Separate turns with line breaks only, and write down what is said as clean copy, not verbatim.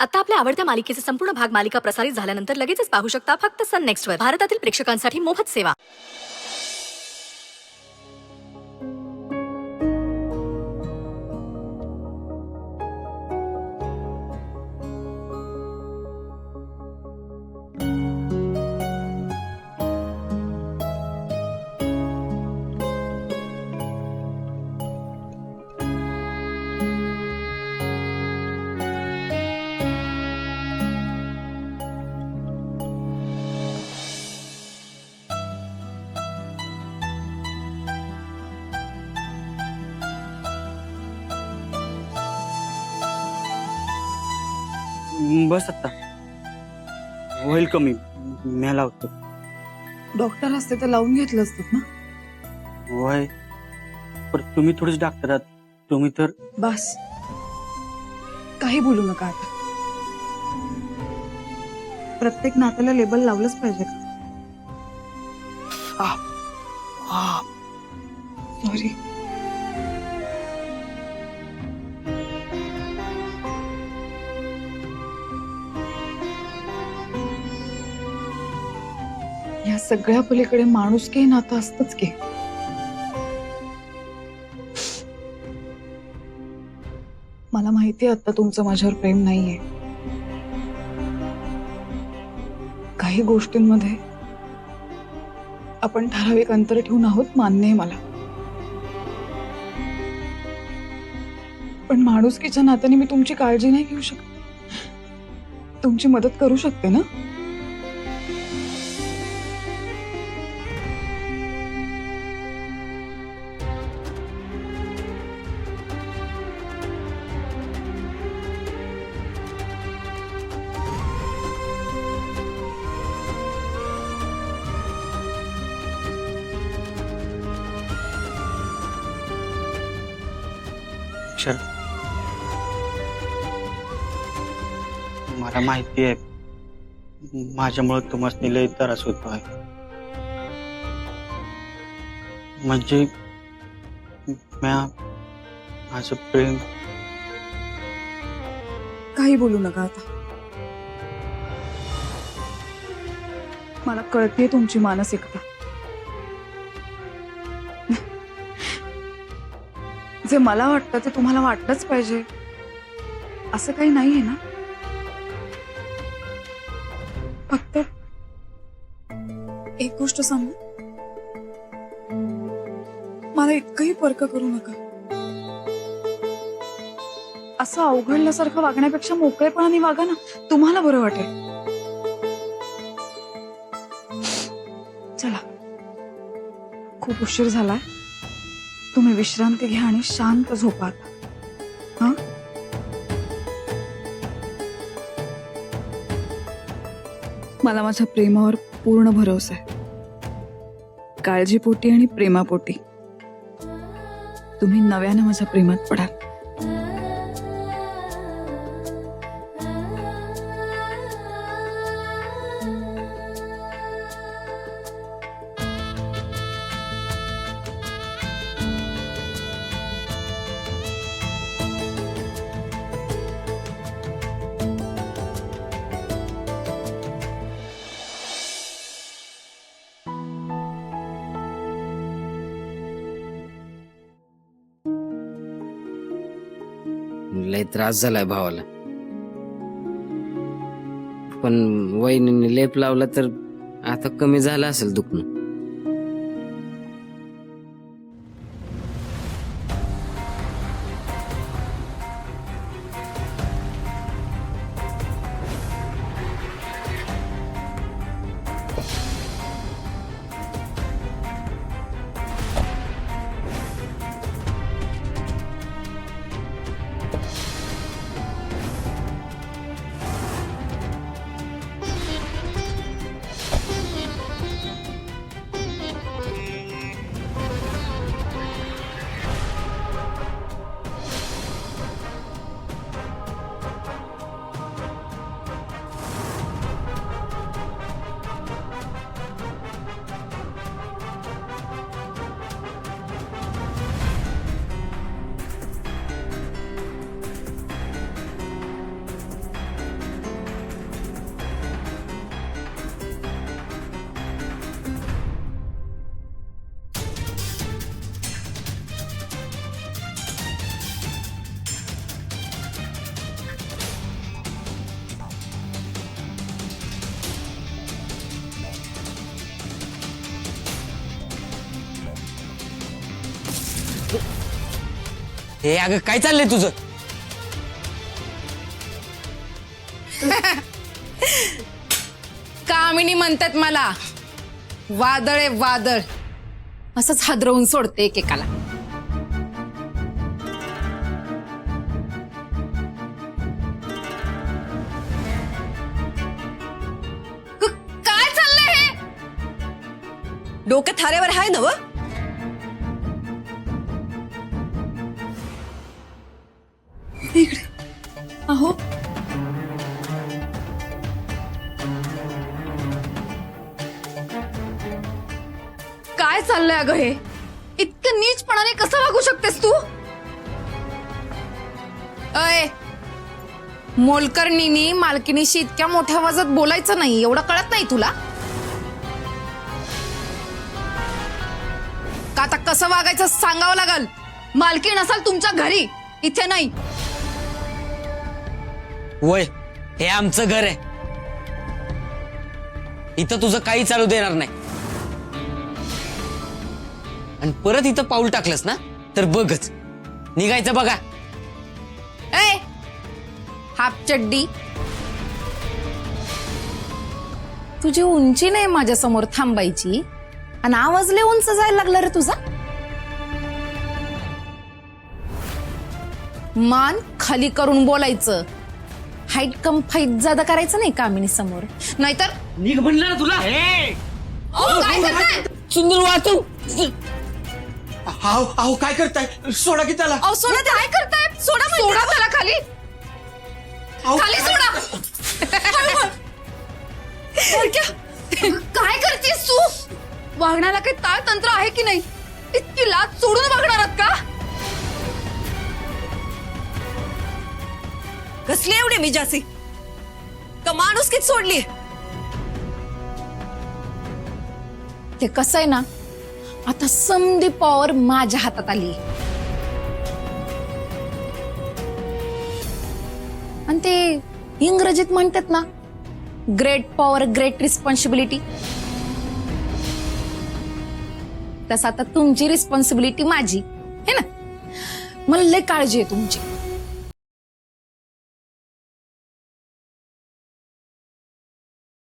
आता आपल्या आवडत्या मालिकेचे संपूर्ण भाग मालिका प्रसारित झाल्यानंतर लगेचच पाहू शकता फक्त सन नेक्स्टवर. भारतातील प्रेक्षकांसाठी मोफत सेवा.
बस आता होईल कमी. मी लावतो.
डॉक्टर असते तर लावून घेतलं असतं ना.
वय पण तुम्ही थोडीच डॉक्टर आहात. तुम्ही तर
बस काही बोलू नका आता. प्रत्येक नात्याला लेबल लावलंच पाहिजे का? सॉरी. या सगळ्या पलीकडे माणुसकी नातं असतंच की. मला माहितीये आता तुमचं माझ्यावर प्रेम नाहीये. काही गोष्टींमध्ये आपण ठराविक अंतर ठेवून आहोत, मान्य आहे मला. पण माणुसकीच्या नात्याने मी तुमची काळजी नाही घेऊ शकत. तुमची मदत करू शकते ना.
अक्षर, मला माहिती आहे माझ्यामुळे तुम्हाला लय त्रास होतो आहे. म्हणजे माझं प्रेम.
काही बोलू नका आता. मला कळते तुमची मानसिकता. जे मला वाटतं ते तुम्हाला वाटलंच पाहिजे असं काही नाहीये ना. फक्त एक गोष्ट सांगू, मला इतकंही पर्क करू नका. असं अवघडल्यासारखं वागण्यापेक्षा मोकळेपणाने वागा ना. तुम्हाला बरं वाटेल. चला, खूप उशीर झालाय. तुम्ही विश्रांती घ्या आणि शांत झोपा आता. हा, मला माझ्या प्रेमावर पूर्ण भरोसा आहे. काळजीपोटी आणि प्रेमापोटी तुम्ही नव्याने माझ्या प्रेमात पडाल.
लय त्रास झालाय भावाला. पण वहिनीने लेप लावला तर आता कमी झालं असेल दुखणं. हे अगं काय चाललंय तुझं?
कामिनी म्हणतात मला, वादळ आहे वादळ. असंच हादरवून सोडते एकेकाला. काय चाललंय हे?
डोकं थाऱ्यावर आहे ना व?
अहो
काय चाललंय अगं हे? इतकं नीचपणाने कसं वागू शकतेस तू? अय, मोलकर्णीनी मालकिनीशी इतक्या मोठ्या आवाजात बोलायचं नाही, एवढं कळत नाही तुला? का आता कसं वागायचं सांगावं लागल. मालकीण असाल तुमच्या घरी, इथे नाही.
वय हे आमचं घर आहे, इथं तुझं काही चालू देणार नाही. आणि परत इथं पाऊल टाकलंस ना तर बघच, निघायचं बघा.
ए, हाफ चड्डी, तुझी उंची नाही माझ्या समोर थांबायची आणि आवाज लय उंच जायला लागला रे तुझा. मान खाली करून बोलायचं, हाईट कम फाईट जादा करायचं नाही कामिनी समोर, नाहीतर
निघ म्हणलं ना तुला.
अहो, काय करताय?
सुंदर वाचू.
अहो काय करताय? सोडा की त्याला.
अहो, सोडा, काय करताय? सोडा त्याला खाली.
अहो,
खाली सोडा. काय करतेस तू? वागण्याला काही ताळ तंत्र आहे की नाही? इतकी लाज सोडून वागणार आहात का?
कसली एवढी मी जासी का माणुसकीच सोडली?
ते कसं आहे ना, आता समधी पॉवर माझ्या हातात आली. आणि ते इंग्रजीत म्हणतात ना, ग्रेट पॉवर ग्रेट रिस्पॉन्सिबिलिटी. तसं आता तुमची रिस्पॉन्सिबिलिटी माझी है ना. मला लय काळजी आहे तुमची.